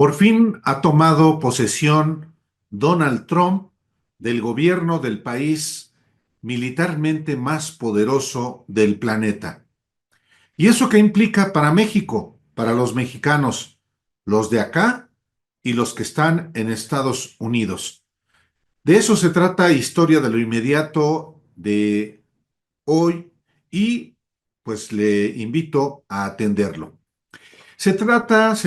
Por fin ha tomado posesión Donald Trump del gobierno del país militarmente más poderoso del planeta. ¿Y eso qué implica para México, para los mexicanos, los de acá y los que están en Estados Unidos? De eso se trata Historia de lo Inmediato de hoy y pues le invito a atenderlo. Se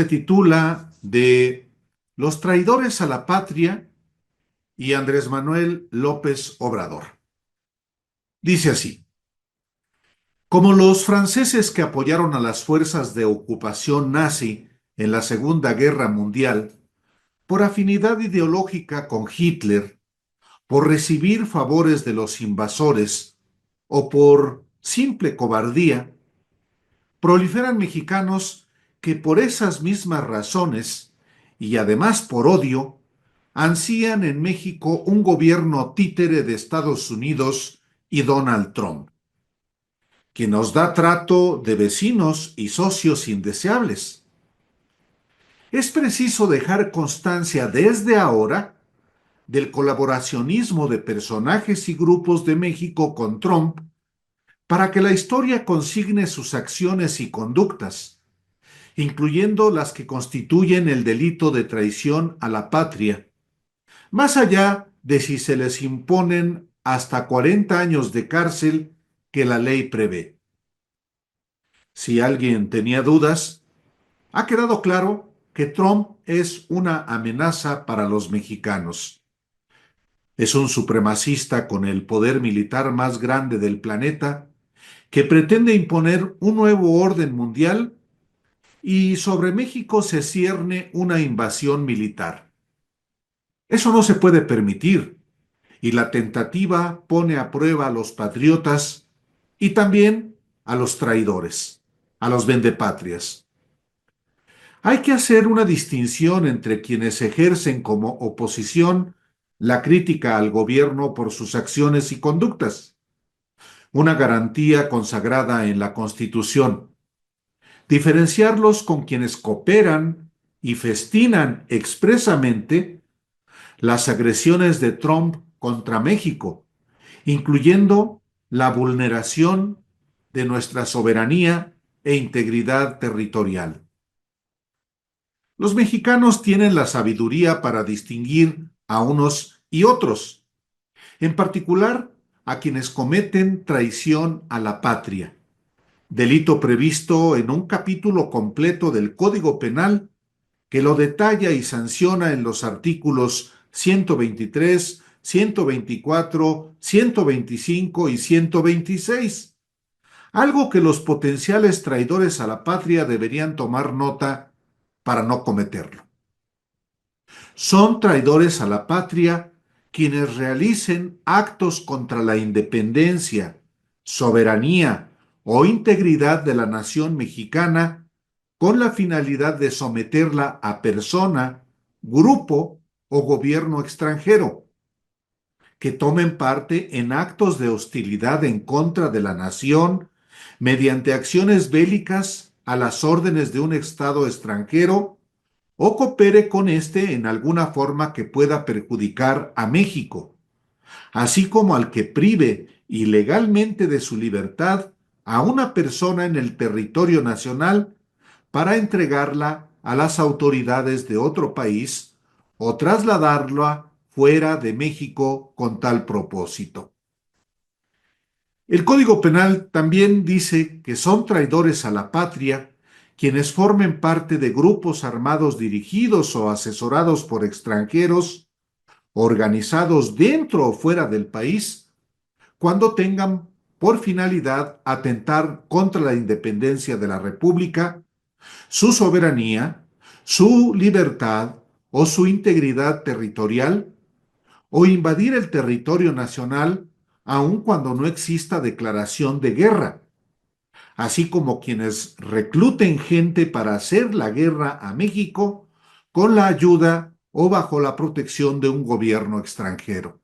titula de Los traidores a la patria y Andrés Manuel López Obrador. Dice así: como los franceses que apoyaron a las fuerzas de ocupación nazi en la Segunda Guerra Mundial, por afinidad ideológica con Hitler, por recibir favores de los invasores o por simple cobardía, proliferan mexicanos que por esas mismas razones y además por odio, ansían en México un gobierno títere de Estados Unidos y Donald Trump, que nos da trato de vecinos y socios indeseables. Es preciso dejar constancia desde ahora del colaboracionismo de personajes y grupos de México con Trump para que la historia consigne sus acciones y conductas, incluyendo las que constituyen el delito de traición a la patria, más allá de si se les imponen hasta 40 años de cárcel que la ley prevé. Si alguien tenía dudas, ha quedado claro que Trump es una amenaza para los mexicanos. Es un supremacista con el poder militar más grande del planeta que pretende imponer un nuevo orden mundial y sobre México se cierne una invasión militar. Eso no se puede permitir, y la tentativa pone a prueba a los patriotas y también a los traidores, a los vendepatrias. Hay que hacer una distinción entre quienes ejercen como oposición la crítica al gobierno por sus acciones y conductas, una garantía consagrada en la Constitución. Diferenciarlos con quienes cooperan y festinan expresamente las agresiones de Trump contra México, incluyendo la vulneración de nuestra soberanía e integridad territorial. Los mexicanos tienen la sabiduría para distinguir a unos y otros, en particular a quienes cometen traición a la patria, delito previsto en un capítulo completo del Código Penal que lo detalla y sanciona en los artículos 123, 124, 125 y 126, algo que los potenciales traidores a la patria deberían tomar nota para no cometerlo. Son traidores a la patria quienes realicen actos contra la independencia, soberanía o integridad de la nación mexicana con la finalidad de someterla a persona, grupo o gobierno extranjero, que tomen parte en actos de hostilidad en contra de la nación mediante acciones bélicas a las órdenes de un Estado extranjero o coopere con éste en alguna forma que pueda perjudicar a México, así como al que prive ilegalmente de su libertad a una persona en el territorio nacional para entregarla a las autoridades de otro país o trasladarla fuera de México con tal propósito. El Código Penal también dice que son traidores a la patria quienes formen parte de grupos armados dirigidos o asesorados por extranjeros, organizados dentro o fuera del país, cuando tengan por finalidad atentar contra la independencia de la República, su soberanía, su libertad o su integridad territorial, o invadir el territorio nacional aun cuando no exista declaración de guerra, así como quienes recluten gente para hacer la guerra a México con la ayuda o bajo la protección de un gobierno extranjero.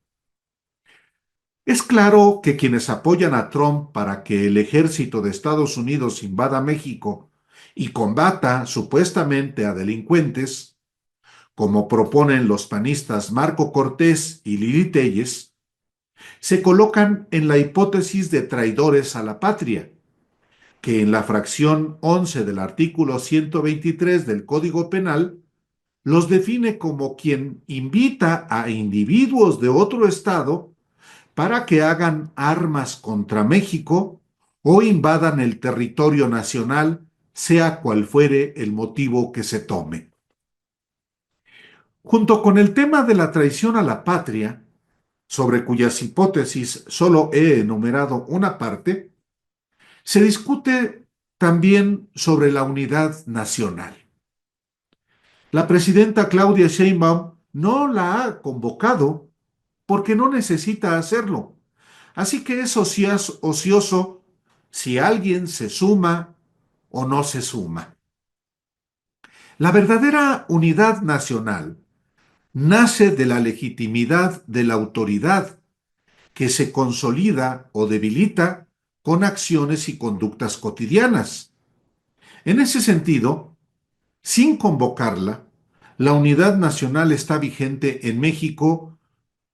Es claro que quienes apoyan a Trump para que el ejército de Estados Unidos invada México y combata supuestamente a delincuentes, como proponen los panistas Marco Cortés y Lili Telles, se colocan en la hipótesis de traidores a la patria, que en la fracción 11 del artículo 123 del Código Penal los define como quien invita a individuos de otro estado para que hagan armas contra México o invadan el territorio nacional, sea cual fuere el motivo que se tome. Junto con el tema de la traición a la patria, sobre cuyas hipótesis solo he enumerado una parte, se discute también sobre la unidad nacional. La presidenta Claudia Sheinbaum no la ha convocado porque no necesita hacerlo. Así que es ocioso si alguien se suma o no se suma. La verdadera unidad nacional nace de la legitimidad de la autoridad que se consolida o debilita con acciones y conductas cotidianas. En ese sentido, sin convocarla, la unidad nacional está vigente en México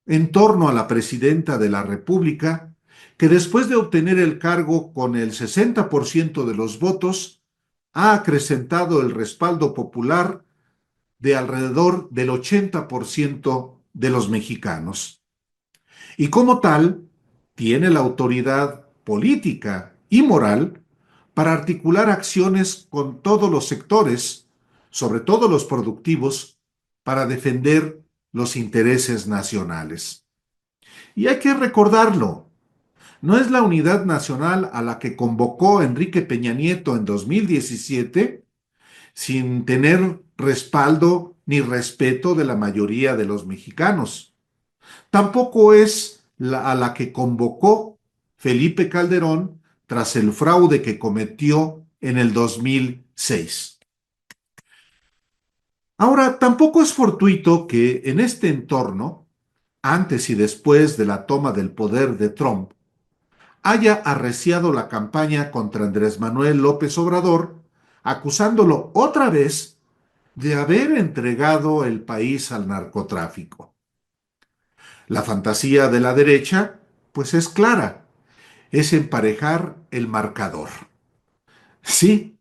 en torno a la presidenta de la República, que después de obtener el cargo con el 60% de los votos, ha acrecentado el respaldo popular de alrededor del 80% de los mexicanos. Y como tal, tiene la autoridad política y moral para articular acciones con todos los sectores, sobre todo los productivos, para defender los intereses nacionales. Y hay que recordarlo, no es la unidad nacional a la que convocó Enrique Peña Nieto en 2017 sin tener respaldo ni respeto de la mayoría de los mexicanos. Tampoco es a la que convocó Felipe Calderón tras el fraude que cometió en el 2006. Ahora, tampoco es fortuito que en este entorno, antes y después de la toma del poder de Trump, haya arreciado la campaña contra Andrés Manuel López Obrador, acusándolo otra vez de haber entregado el país al narcotráfico. La fantasía de la derecha, pues es clara, es emparejar el marcador. Sí,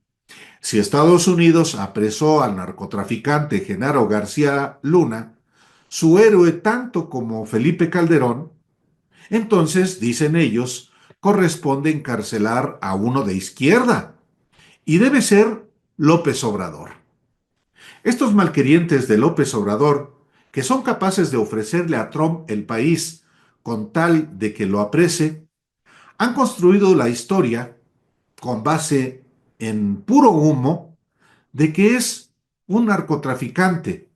si Estados Unidos apresó al narcotraficante Genaro García Luna, su héroe tanto como Felipe Calderón, entonces, dicen ellos, corresponde encarcelar a uno de izquierda y debe ser López Obrador. Estos malquerientes de López Obrador, que son capaces de ofrecerle a Trump el país con tal de que lo aprecie, han construido la historia con base en puro humo de que es un narcotraficante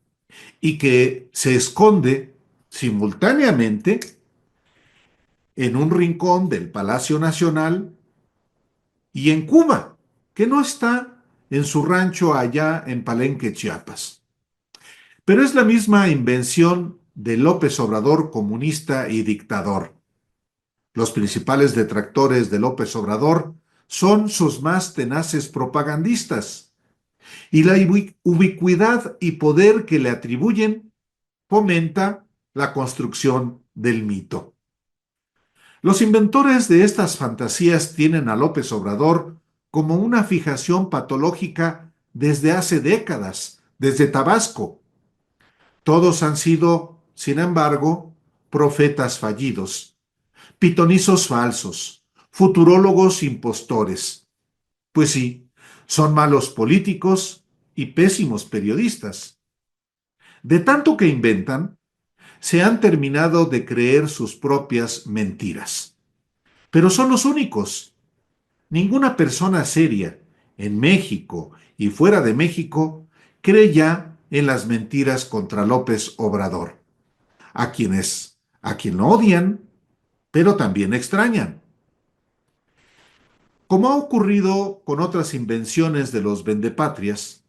y que se esconde simultáneamente en un rincón del Palacio Nacional y en Cuba, que no está en su rancho allá en Palenque, Chiapas. Pero es la misma invención de López Obrador comunista y dictador. Los principales detractores de López Obrador son sus más tenaces propagandistas, y la ubicuidad y poder que le atribuyen fomenta la construcción del mito. Los inventores de estas fantasías tienen a López Obrador como una fijación patológica desde hace décadas, desde Tabasco. Todos han sido, sin embargo, profetas fallidos, pitonizos falsos, futurólogos impostores. Pues sí, son malos políticos y pésimos periodistas. De tanto que inventan, se han terminado de creer sus propias mentiras. Pero son los únicos. Ninguna persona seria en México y fuera de México cree ya en las mentiras contra López Obrador, a quien lo odian, pero también extrañan. Como ha ocurrido con otras invenciones de los vendepatrias,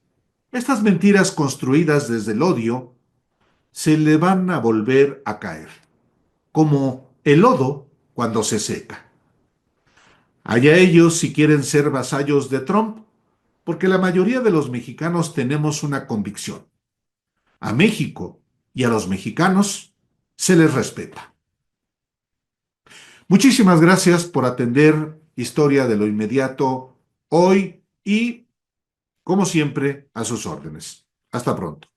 estas mentiras construidas desde el odio se le van a volver a caer, como el lodo cuando se seca. Allá ellos si quieren ser vasallos de Trump, porque la mayoría de los mexicanos tenemos una convicción. a México y a los mexicanos se les respeta. Muchísimas gracias por atender Historia de lo Inmediato hoy y, como siempre, a sus órdenes. Hasta pronto.